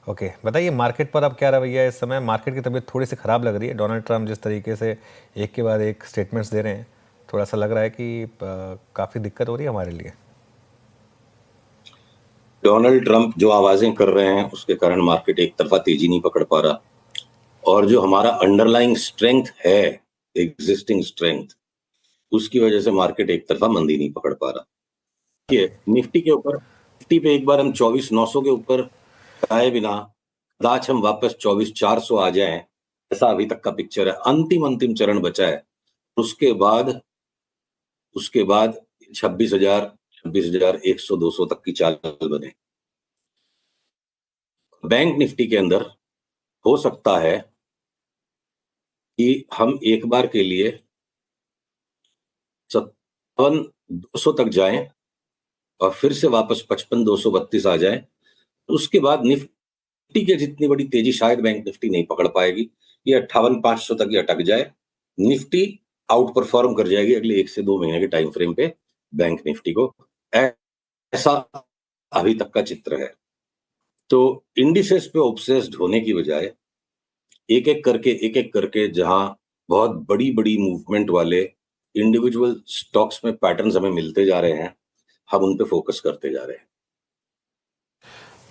Okay, बताइए market पर अब क्या रवैया है इस समय? मार्केट की तबीयत थोड़ी सी ख़राब लग रही है। डोनाल्ड ट्रम्प जिस तरीके से एक के बाद एक स्टेटमेंट्स दे रहे हैं, थोड़ा सा लग रहा है कि काफ़ी दिक्कत हो रही है हमारे लिए। डोनाल्ड ट्रंप जो आवाजें कर रहे हैं उसके कारण मार्केट एक तरफा तेजी नहीं पकड़ पा रहा, और जो हमारा अंडरलाइंग स्ट्रेंथ है, एग्जिस्टिंग स्ट्रेंथ, उसकी वजह से मार्केट एक तरफा मंदी नहीं पकड़ पा रहा। ये निफ्टी के ऊपर, निफ्टी पे एक बार हम 24,900 के ऊपर आए बिना आज हम वापस 24,400 आ जाएं, ऐसा अभी तक का पिक्चर है। अंतिम अंतिम चरण बचा है। उसके बाद 26,000, 26,100, 200 तक की चाल बने। बैंक निफ्टी के अंदर हो सकता है कि हम एक बार के लिए 57,200 तक जाएं और फिर से वापस 55,232 आ जाएं। उसके बाद निफ्टी के जितनी बड़ी तेजी शायद बैंक निफ्टी नहीं पकड़ पाएगी। ये 58,500 तक ही अटक जाए, निफ्टी आउट परफॉर्म कर जाएगी अगले 1 से 2 महीने के टाइम फ्रेम पे बैंक निफ्टी को। ऐसा अभी तक का चित्र है। तो इंडिसेस पे ऑब्सेस्ड होने की बजाय एक एक करके जहां बहुत बड़ी बड़ी मूवमेंट वाले इंडिविजुअल स्टॉक्स में पैटर्न्स हमें मिलते जा रहे हैं, हम उन पे फोकस करते जा रहे हैं।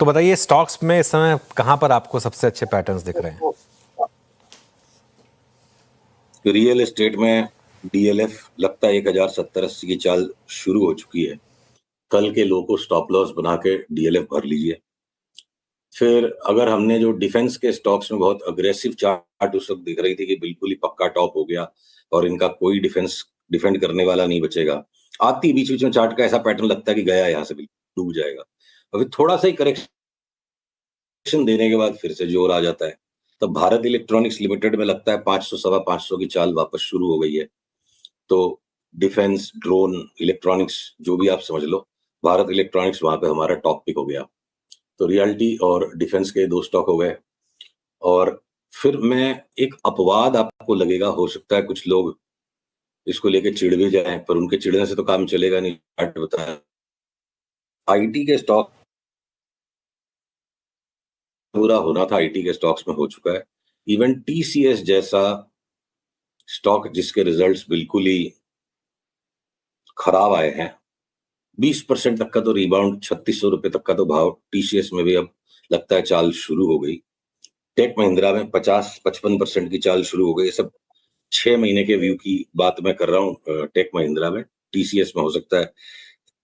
तो बताइए स्टॉक्स में इस समय कहाँ पर आपको सबसे अच्छे पैटर्न्स दिख रहे हैं? रियल एस्टेट में डीएलएफ लगता है 1,070-80 की चाल शुरू हो चुकी है। कल के लो को स्टॉप लॉस बना के डीएलएफ भर लीजिए। फिर अगर हमने जो डिफेंस के स्टॉक्स में बहुत अग्रेसिव चार्ट उस वक्त दिख रही थी कि बिल्कुल ही पक्का टॉप हो गया और इनका कोई डिफेंड करने वाला नहीं बचेगा, आती बीच बीच में चार्ट का ऐसा पैटर्न लगता है कि गया यहाँ से बिल्कुल डूब जाएगा, और फिर थोड़ा सा ही करेक्शन देने के बाद फिर से जोर आ जाता है। तब भारत इलेक्ट्रॉनिक्स लिमिटेड में लगता है 500, सवा 500 की चाल वापस शुरू हो गई है। तो डिफेंस, ड्रोन, इलेक्ट्रॉनिक्स जो भी आप समझ लो, भारत इलेक्ट्रॉनिक्स वहां पे हमारा टॉप पिक हो गया। तो रियल्टी और डिफेंस के 2 स्टॉक हो गए। और फिर मैं एक अपवाद आपको लगेगा, हो सकता है कुछ लोग इसको लेके चिढ़ भी जाएं, पर उनके चिढ़ने से तो काम चलेगा नहीं। चार्ट बताया, आईटी के स्टॉक पूरा होना था, आईटी के स्टॉक्स में हो चुका है। इवन टीसीएस जैसा स्टॉक जिसके रिजल्ट्स बिल्कुल ही खराब आए हैं, 20% तक का तो रिबाउंड, 3600 रुपए तक का तो भाव टीसीएस में भी अब लगता है चाल शुरू हो गई। टेक महिंद्रा में 50-55% की चाल शुरू हो गई। ये सब 6 महीने के व्यू की बात मैं कर रहा हूँ। टेक महिंद्रा में, टीसीएस में हो सकता है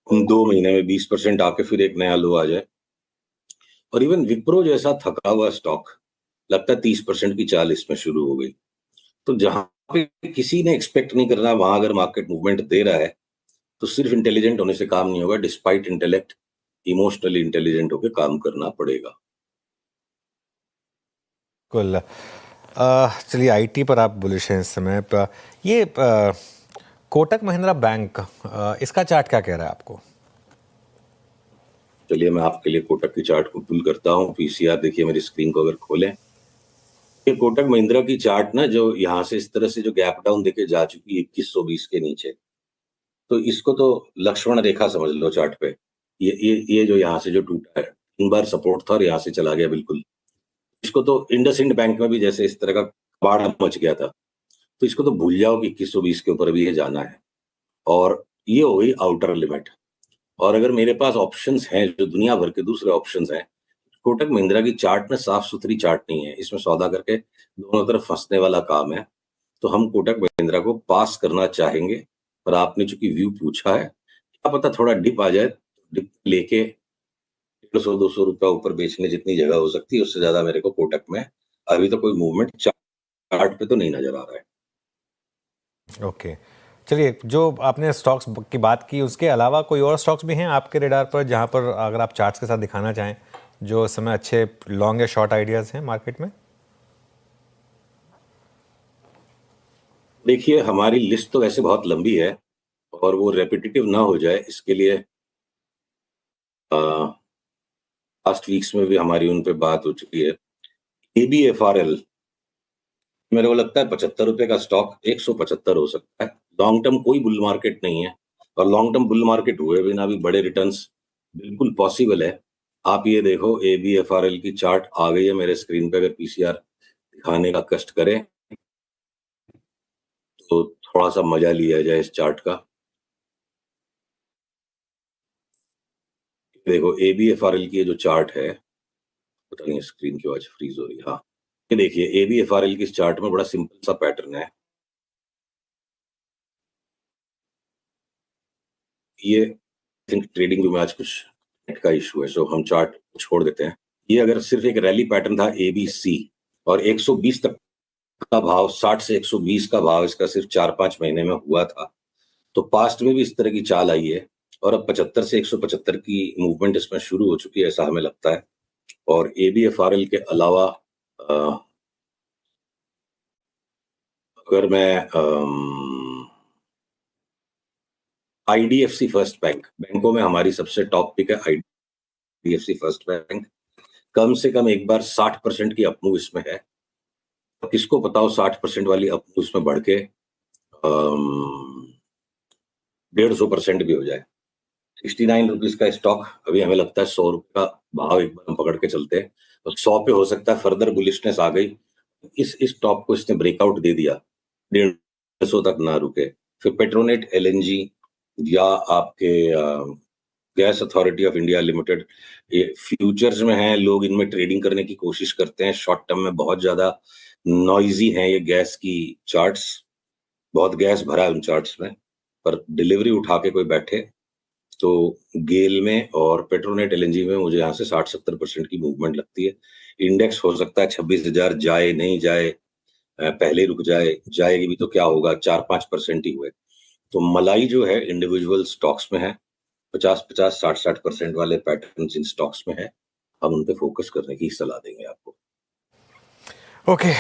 2 महीने में 20% आके फिर एक नया लो आ जाए। और इवन विप्रो जैसा थका हुआ स्टॉक लगता है 30% की चाल इसमें शुरू हो गई। तो जहां पे किसी ने एक्सपेक्ट नहीं करना, वहां अगर मार्केट मूवमेंट दे रहा है तो सिर्फ इंटेलिजेंट होने से काम नहीं होगा, डिस्पाइट इंटेलेक्ट इमोशनली इंटेलिजेंट होकर काम करना पड़ेगा। कुल चलिए आईटी पर आप बुलिश हैं इस समय ये कोटक महिंद्रा बैंक, इसका चार्ट क्या कह रहा है आपको? चलिए मैं आपके लिए कोटक की चार्ट को पुल करता हूँ। पीसीआर देखिए मेरी स्क्रीन को अगर खोलें, ये कोटक महिंद्रा की चार्ट ना, जो यहाँ से इस तरह से जो गैप डाउन देके जा चुकी है 2120 के नीचे, तो इसको तो लक्ष्मण रेखा समझ लो चार्ट पे। ये जो यहाँ से जो टूटा है, 3 बार सपोर्ट था और यहाँ से चला गया बिल्कुल। इसको तो इंडसइंड बैंक में भी जैसे इस तरह का बाढ़ मच गया था, तो इसको तो भूल जाओ कि 2120 के ऊपर भी ये जाना है। और ये हो गई आउटर लिमिट। और अगर मेरे पास ऑप्शंस हैं, जो दुनिया भर के दूसरे ऑप्शंस हैं, कोटक महिंद्रा की चार्ट में साफ सुथरी चार्ट नहीं है, इसमें सौदा करके दोनों तरफ फंसने वाला काम है। तो हम कोटक महिंद्रा को पास करना चाहेंगे। पर आपने चूंकि व्यू पूछा है, क्या पता थोड़ा डिप आ जाए, डिप लेके 150-200 रुपया ऊपर बेचने जितनी जगह हो सकती है, उससे ज्यादा मेरे को कोटक में अभी तो कोई मूवमेंट चार्ट पे तो नहीं नजर आ रहा है। ओके, चलिए जो आपने स्टॉक्स की बात की, उसके अलावा कोई और स्टॉक्स भी हैं आपके रेडार पर जहां पर अगर आप चार्ट्स के साथ दिखाना चाहें, जो इस समय अच्छे लॉन्ग या शॉर्ट आइडियाज हैं मार्केट में? देखिए हमारी लिस्ट तो वैसे बहुत लंबी है, और वो रेपिटेटिव ना हो जाए इसके लिए लास्ट वीक्स में भी हमारी उन पे बात हो चुकी है। एबीएफआरएल मेरे को लगता है 75 रुपए का स्टॉक 175 हो सकता है। लॉन्ग टर्म कोई बुल मार्केट नहीं है, और लॉन्ग टर्म बुल मार्केट हुए बिना भी बड़े रिटर्न्स बिल्कुल पॉसिबल है। आप ये देखो ABFRL की चार्ट आ गई है मेरे स्क्रीन पे। अगर पीसीआर दिखाने का कष्ट करें तो थोड़ा सा मजा लिया जाए इस चार्ट का। देखो ABFRL की ये जो चार्ट है, पता नहीं स्क्रीन क्यों आज फ्रीज हो रही है। हाँ, ये देखिए ABFRL की इस चार्ट में बड़ा सिंपल सा पैटर्न है। ये थिंक ट्रेडिंग में आज कुछ नेट का इशू है, सो हम चार्ट छोड़ देते हैं। ये अगर सिर्फ एक रैली पैटर्न था ABC और 120 तक का भाव, 60 से 120 का भाव इसका सिर्फ 4-5 महीने में हुआ था, तो पास्ट में भी इस तरह की चाल आई है और अब 75 से 175 की मूवमेंट इसमें शुरू हो चुकी है, ऐसा हमें लगता है। और ABFRL के अलावा अगर मैं IDFC फर्स्ट बैंक, बैंकों में हमारी सबसे टॉप पिक है IDFC फर्स्ट बैंक। कम से कम एक बार 60% की अपमूव इसमें है। तो किसको पता हो 60% वाली अपमूव इसमें बढ़ के 150% भी हो जाए। 69 रुपीज का स्टॉक, अभी हमें लगता है 100 रुपए का भाव एक बार हम पकड़ के चलते हैं तो 100 पे हो सकता है फर्दर बुलिशनेस आ गई। इस टॉप को इसने ब्रेकआउट दे दिया, 150 तक ना रुके, फिर पेट्रोनेट LNG या आपके gas authority of India limited, ये फ्यूचर्स में है, लोग इनमें ट्रेडिंग करने की कोशिश करते हैं। शॉर्ट टर्म में बहुत ज्यादा नॉइजी है ये गैस की चार्ट्स, बहुत गैस भरा है उन चार्ट्स में, पर डिलीवरी उठा के कोई बैठे तो गेल में और पेट्रोनेट LNG में मुझे यहाँ से 60-70% की मूवमेंट लगती है। इंडेक्स हो सकता है 26,000 जाए, नहीं जाए, पहले रुक जाए, जाएगी भी तो क्या होगा, 4-5% ही हुए। तो मलाई जो है इंडिविजुअल स्टॉक्स में है, 50-50, 60-60% वाले पैटर्न इन स्टॉक्स में है। हम उन पे फोकस करने की सलाह देंगे आपको। ओके